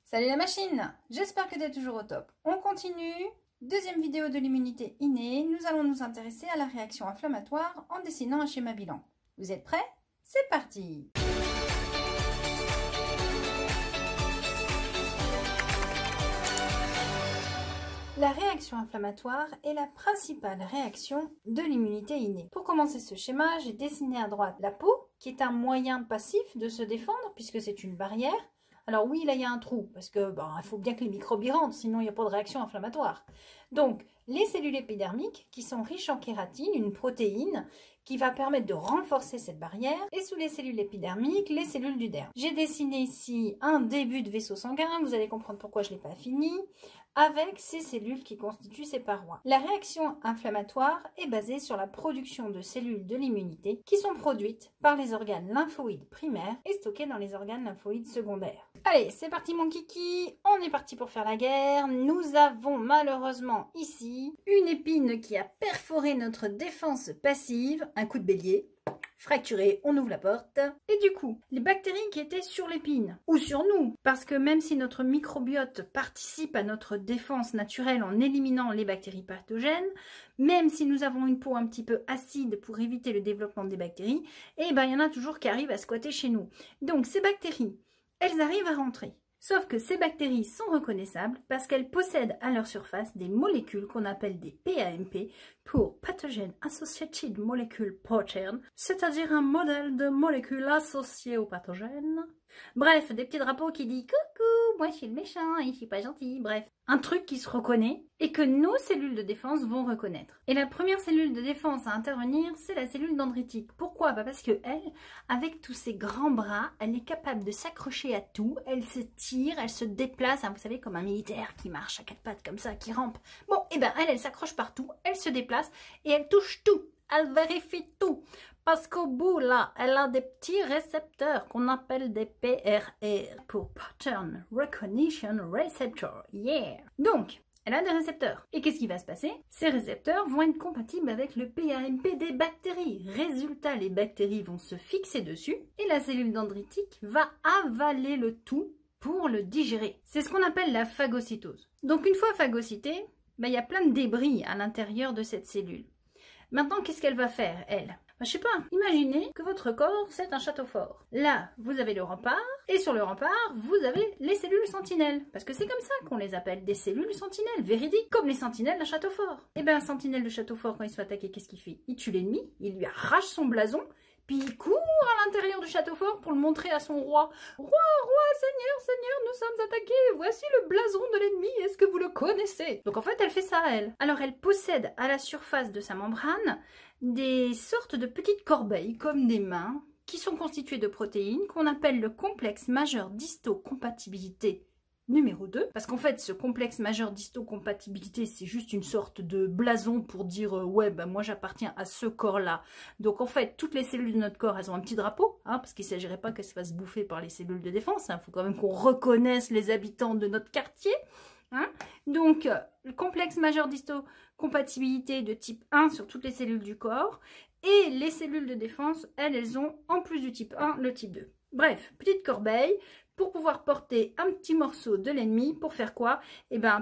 Salut la machine, j'espère que tu es toujours au top. On continue, deuxième vidéo de l'immunité innée. Nous allons nous intéresser à la réaction inflammatoire en dessinant un schéma bilan. Vous êtes prêts? C'est parti! La réaction inflammatoire est la principale réaction de l'immunité innée. Pour commencer ce schéma, j'ai dessiné à droite la peau, qui est un moyen passif de se défendre puisque c'est une barrière. Alors oui, là il y a un trou, parce que il faut bien que les microbes y rentrent, sinon il n'y a pas de réaction inflammatoire. Donc, les cellules épidermiques, qui sont riches en kératine, une protéine, qui va permettre de renforcer cette barrière, et sous les cellules épidermiques, les cellules du derme. J'ai dessiné ici un début de vaisseau sanguin, vous allez comprendre pourquoi je ne l'ai pas fini, avec ces cellules qui constituent ces parois. La réaction inflammatoire est basée sur la production de cellules de l'immunité qui sont produites par les organes lymphoïdes primaires et stockées dans les organes lymphoïdes secondaires. Allez, c'est parti mon kiki, on est parti pour faire la guerre. Nous avons malheureusement ici une épine qui a perforé notre défense passive, un coup de bélier. Fracturé, on ouvre la porte. Et du coup, les bactéries qui étaient sur l'épine, ou sur nous, parce que même si notre microbiote participe à notre défense naturelle en éliminant les bactéries pathogènes, même si nous avons une peau un petit peu acide pour éviter le développement des bactéries, il y en a toujours qui arrivent à squatter chez nous. Donc ces bactéries, elles arrivent à rentrer. Sauf que ces bactéries sont reconnaissables parce qu'elles possèdent à leur surface des molécules qu'on appelle des PAMP pour Pathogen Associated Molecule Protein, c'est-à-dire un modèle de molécules associées aux pathogènes. Bref, des petits drapeaux qui disent « Coucou, moi je suis le méchant et je suis pas gentil ». Bref, un truc qui se reconnaît et que nos cellules de défense vont reconnaître. Et la première cellule de défense à intervenir, c'est la cellule dendritique. Pourquoi? Parce que elle, avec tous ses grands bras, elle est capable de s'accrocher à tout, elle se tire, elle se déplace, vous savez, comme un militaire qui marche à quatre pattes comme ça, qui rampe. Bon, elle s'accroche partout, elle se déplace et elle touche tout. Elle vérifie tout. Parce qu'au bout, là, elle a des petits récepteurs qu'on appelle des PRR, pour Pattern Recognition Receptor. Yeah! Donc, elle a des récepteurs. Et qu'est-ce qui va se passer? Ces récepteurs vont être compatibles avec le PAMP des bactéries. Résultat, les bactéries vont se fixer dessus et la cellule dendritique va avaler le tout pour le digérer. C'est ce qu'on appelle la phagocytose. Donc, une fois phagocytée, il y a plein de débris à l'intérieur de cette cellule. Maintenant, qu'est-ce qu'elle va faire, elle? Je sais pas, imaginez que votre corps, c'est un château fort. Là, vous avez le rempart, et sur le rempart, vous avez les cellules sentinelles. Parce que c'est comme ça qu'on les appelle, des cellules sentinelles, véridiques, comme les sentinelles d'un château fort. Un sentinelle de château fort, quand il se fait attaquer, qu'est-ce qu'il fait? Il tue l'ennemi, il lui arrache son blason, puis il court à l'intérieur du château fort pour le montrer à son roi. Roi, roi, seigneur, seigneur, nous sommes attaqués. Voici le blason de l'ennemi. Est-ce que vous le connaissez? Donc en fait, elle fait ça, elle. Alors elle possède à la surface de sa membrane des sortes de petites corbeilles, comme des mains, qui sont constituées de protéines qu'on appelle le complexe majeur d'histocompatibilité numéro 2, parce qu'en fait ce complexe majeur d'histocompatibilité c'est juste une sorte de blason pour dire ouais moi j'appartiens à ce corps là. Donc en fait toutes les cellules de notre corps elles ont un petit drapeau, parce qu'il ne s'agirait pas qu'elles se fassent bouffer par les cellules de défense, faut quand même qu'on reconnaisse les habitants de notre quartier. Donc le complexe majeur d'histocompatibilité de type 1 sur toutes les cellules du corps, et les cellules de défense elles ont en plus du type 1 le type 2. Bref, petite corbeille pour pouvoir porter un petit morceau de l'ennemi. Pour faire quoi?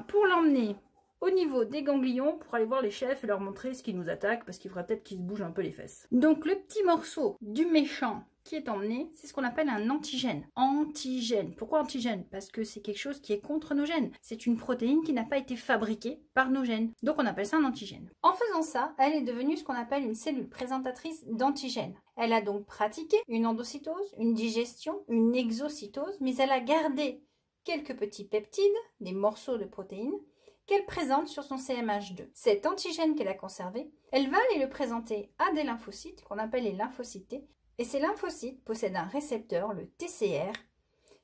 Pour l'emmener au niveau des ganglions, pour aller voir les chefs et leur montrer ce qui nous attaque, parce qu'il faudra peut-être qu'ils se bougent un peu les fesses. Donc le petit morceau du méchant qui est emmené, c'est ce qu'on appelle un antigène. Antigène. Pourquoi antigène? Parce que c'est quelque chose qui est contre nos gènes. C'est une protéine qui n'a pas été fabriquée par nos gènes. Donc on appelle ça un antigène. En faisant ça, elle est devenue ce qu'on appelle une cellule présentatrice d'antigènes. Elle a donc pratiqué une endocytose, une digestion, une exocytose, mais elle a gardé quelques petits peptides, des morceaux de protéines, qu'elle présente sur son CMH2. Cet antigène qu'elle a conservé, elle va aller le présenter à des lymphocytes, qu'on appelle les lymphocytes T, et ces lymphocytes possèdent un récepteur, le TCR,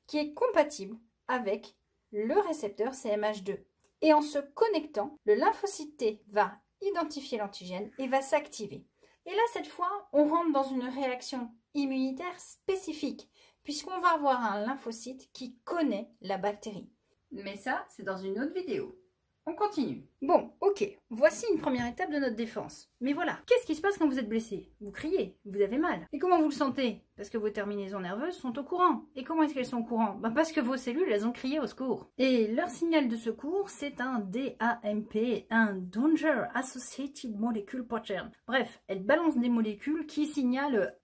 qui est compatible avec le récepteur CMH2. Et en se connectant, le lymphocyte T va identifier l'antigène et va s'activer. Et là, cette fois, on rentre dans une réaction immunitaire spécifique, puisqu'on va avoir un lymphocyte qui connaît la bactérie. Mais ça, c'est dans une autre vidéo. On continue. Bon, ok, voici une première étape de notre défense. Mais voilà, qu'est-ce qui se passe quand vous êtes blessé? Vous criez, vous avez mal. Et comment vous le sentez? Parce que vos terminaisons nerveuses sont au courant. Et comment est-ce qu'elles sont au courant? Parce que vos cellules, elles ont crié au secours. Et leur signal de secours, c'est un DAMP, un Danger Associated Molecule Pattern. Bref, elles balancent des molécules qui signalent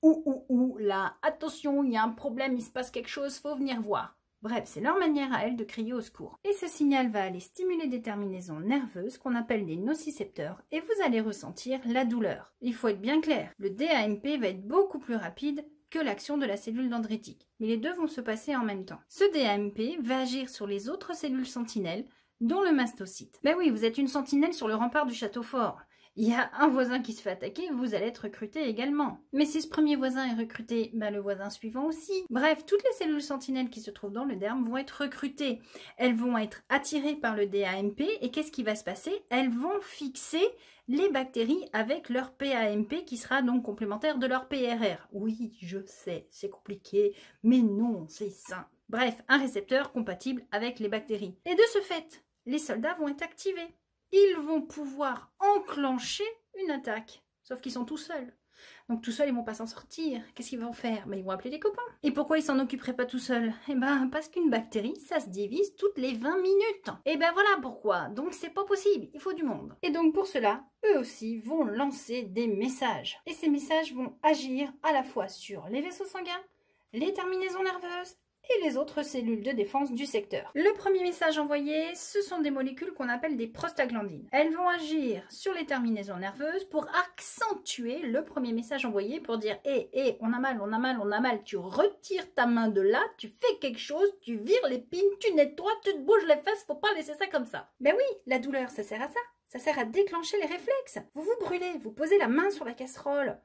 là, attention, il y a un problème, il se passe quelque chose, faut venir voir. Bref, c'est leur manière à elles de crier au secours. Et ce signal va aller stimuler des terminaisons nerveuses qu'on appelle des nocicepteurs et vous allez ressentir la douleur. Il faut être bien clair, le DAMP va être beaucoup plus rapide que l'action de la cellule dendritique. Mais les deux vont se passer en même temps. Ce DAMP va agir sur les autres cellules sentinelles, dont le mastocyte. Ben oui, vous êtes une sentinelle sur le rempart du château fort. Il y a un voisin qui se fait attaquer, vous allez être recruté également. Mais si ce premier voisin est recruté, le voisin suivant aussi. Bref, toutes les cellules sentinelles qui se trouvent dans le derme vont être recrutées. Elles vont être attirées par le DAMP et qu'est-ce qui va se passer? Elles vont fixer les bactéries avec leur PAMP qui sera donc complémentaire de leur PRR. Oui, je sais, c'est compliqué, mais non, c'est simple. Bref, un récepteur compatible avec les bactéries. Et de ce fait, les soldats vont être activés. Ils vont pouvoir enclencher une attaque. Sauf qu'ils sont tout seuls. Donc tout seuls, ils ne vont pas s'en sortir. Qu'est-ce qu'ils vont faire? Ils vont appeler les copains. Et pourquoi ils s'en occuperaient pas tout seuls? Parce qu'une bactérie, ça se divise toutes les 20 minutes. Voilà pourquoi. Donc c'est pas possible. Il faut du monde. Et donc pour cela, eux aussi vont lancer des messages. Et ces messages vont agir à la fois sur les vaisseaux sanguins, les terminaisons nerveuses, et les autres cellules de défense du secteur. Le premier message envoyé, ce sont des molécules qu'on appelle des prostaglandines. Elles vont agir sur les terminaisons nerveuses pour accentuer le premier message envoyé pour dire hé, on a mal, on a mal, on a mal. Tu retires ta main de là, tu fais quelque chose, tu vires l'épine, tu nettoies, tu te bouges les fesses, faut pas laisser ça comme ça. Ben oui, la douleur, ça sert à ça. Ça sert à déclencher les réflexes. Vous vous brûlez, vous posez la main sur la casserole.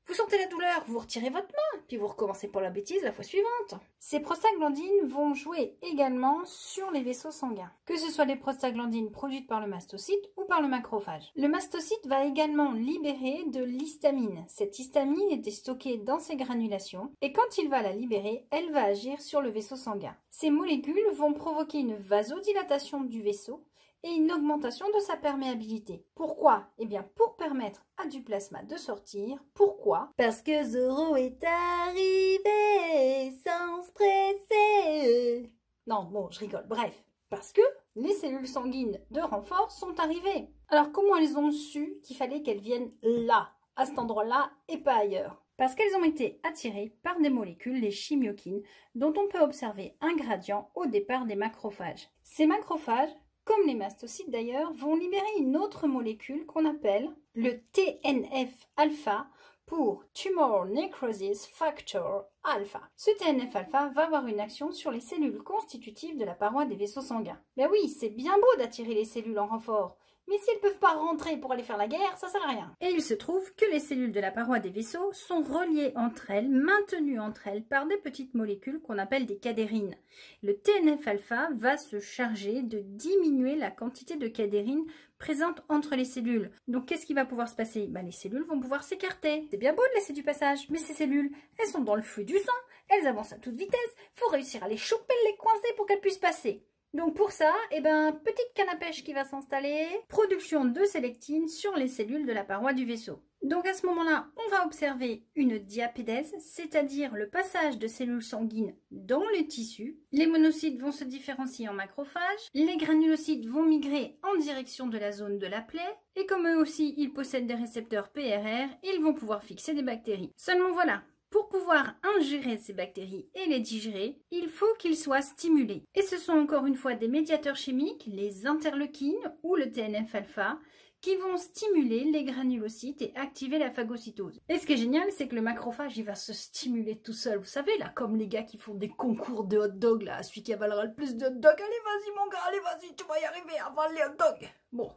Vous sentez la douleur, vous retirez votre main, puis vous recommencez pour la bêtise la fois suivante. Ces prostaglandines vont jouer également sur les vaisseaux sanguins, que ce soit les prostaglandines produites par le mastocyte ou par le macrophage. Le mastocyte va également libérer de l'histamine. Cette histamine était stockée dans ses granulations, et quand il va la libérer, elle va agir sur le vaisseau sanguin. Ces molécules vont provoquer une vasodilatation du vaisseau, et une augmentation de sa perméabilité. Pourquoi? Pour permettre à du plasma de sortir. Pourquoi? Parce que Zoro est arrivé sans se presser. Non, bon, je rigole. Bref, parce que les cellules sanguines de renfort sont arrivées. Alors, comment elles ont su qu'il fallait qu'elles viennent là, à cet endroit-là, et pas ailleurs? Parce qu'elles ont été attirées par des molécules, les chimiokines, dont on peut observer un gradient au départ des macrophages. Ces macrophages, comme les mastocytes d'ailleurs, vont libérer une autre molécule qu'on appelle le TNF-alpha pour Tumor Necrosis Factor Alpha. Ce TNF-alpha va avoir une action sur les cellules constitutives de la paroi des vaisseaux sanguins. Ben oui, c'est bien beau d'attirer les cellules en renfort, mais si elles ne peuvent pas rentrer pour aller faire la guerre, ça sert à rien. Et il se trouve que les cellules de la paroi des vaisseaux sont reliées entre elles, maintenues entre elles par des petites molécules qu'on appelle des cadérines. Le TNF-alpha va se charger de diminuer la quantité de cadérine présente entre les cellules. Donc qu'est-ce qui va pouvoir se passer? Les cellules vont pouvoir s'écarter. C'est bien beau de laisser du passage, mais ces cellules, elles sont dans le flux du sang, elles avancent à toute vitesse, faut réussir à les choper, les coincer pour qu'elles puissent passer. Donc pour ça, petite canne à pêche qui va s'installer, production de sélectine sur les cellules de la paroi du vaisseau. Donc à ce moment-là, on va observer une diapédèse, c'est-à-dire le passage de cellules sanguines dans le tissu. Les monocytes vont se différencier en macrophages, les granulocytes vont migrer en direction de la zone de la plaie, et comme eux aussi ils possèdent des récepteurs PRR, ils vont pouvoir fixer des bactéries. Seulement voilà, pour pouvoir ingérer ces bactéries et les digérer, il faut qu'ils soient stimulés. Et ce sont encore une fois des médiateurs chimiques, les interleukines ou le TNF-alpha, qui vont stimuler les granulocytes et activer la phagocytose. Et ce qui est génial, c'est que le macrophage, il va se stimuler tout seul. Vous savez, là, comme les gars qui font des concours de hot dog, là, celui qui avalera le plus de hot dog. Allez, vas-y, mon gars, allez, vas-y, tu vas y arriver, avale les hot dogs. Bon.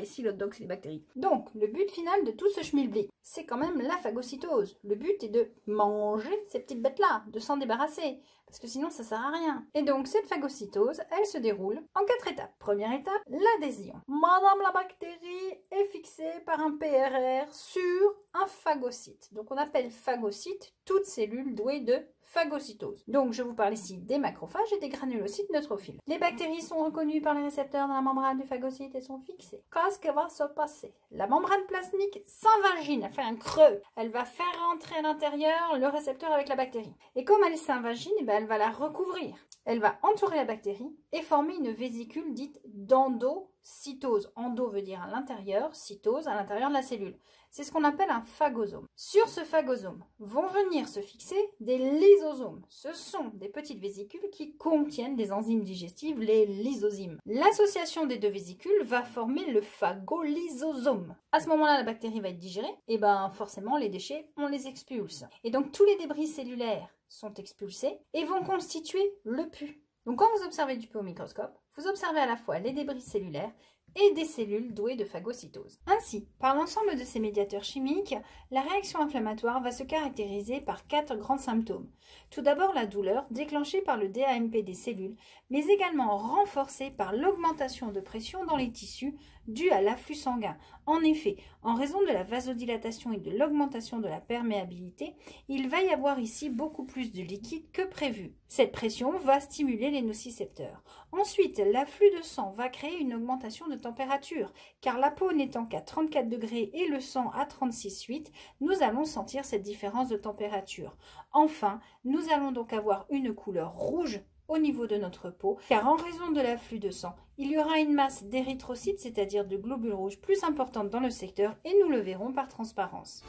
Ici, le hot dog, c'est les bactéries. Donc, le but final de tout ce schmilblick, c'est quand même la phagocytose. Le but est de manger ces petites bêtes-là, de s'en débarrasser, parce que sinon, ça sert à rien. Et donc, cette phagocytose, elle se déroule en 4 étapes. Première étape, l'adhésion. Madame la bactérie est fixée par un PRR sur un phagocyte. Donc, on appelle phagocyte toute cellule douée de phagocytose. Donc je vous parle ici des macrophages et des granulocytes neutrophiles. Les bactéries sont reconnues par les récepteurs dans la membrane du phagocyte et sont fixées. Qu'est-ce qui va se passer? La membrane plasmique s'invagine, elle fait un creux. Elle va faire rentrer à l'intérieur le récepteur avec la bactérie. Et comme elle s'invagine, elle va la recouvrir. Elle va entourer la bactérie et former une vésicule dite d'endocytose. Endo veut dire à l'intérieur, cytose à l'intérieur de la cellule. C'est ce qu'on appelle un phagosome. Sur ce phagosome vont venir se fixer des lysosomes. Ce sont des petites vésicules qui contiennent des enzymes digestives, les lysozymes. L'association des deux vésicules va former le phagolysosome. À ce moment-là, la bactérie va être digérée, et forcément les déchets, on les expulse. Et donc tous les débris cellulaires sont expulsés et vont constituer le pus. Donc quand vous observez du pus au microscope, vous observez à la fois les débris cellulaires et des cellules douées de phagocytose. Ainsi, par l'ensemble de ces médiateurs chimiques, la réaction inflammatoire va se caractériser par 4 grands symptômes. Tout d'abord la douleur déclenchée par le DAMP des cellules, mais également renforcée par l'augmentation de pression dans les tissus due à l'afflux sanguin. En effet, en raison de la vasodilatation et de l'augmentation de la perméabilité, il va y avoir ici beaucoup plus de liquide que prévu. Cette pression va stimuler les nocicepteurs. Ensuite, l'afflux de sang va créer une augmentation de température, car la peau n'étant qu'à 34 degrés et le sang à 36,8, nous allons sentir cette différence de température. Enfin, nous allons donc avoir une couleur rouge au niveau de notre peau, car en raison de l'afflux de sang, il y aura une masse d'érythrocytes, c'est-à-dire de globules rouges plus importante dans le secteur, et nous le verrons par transparence.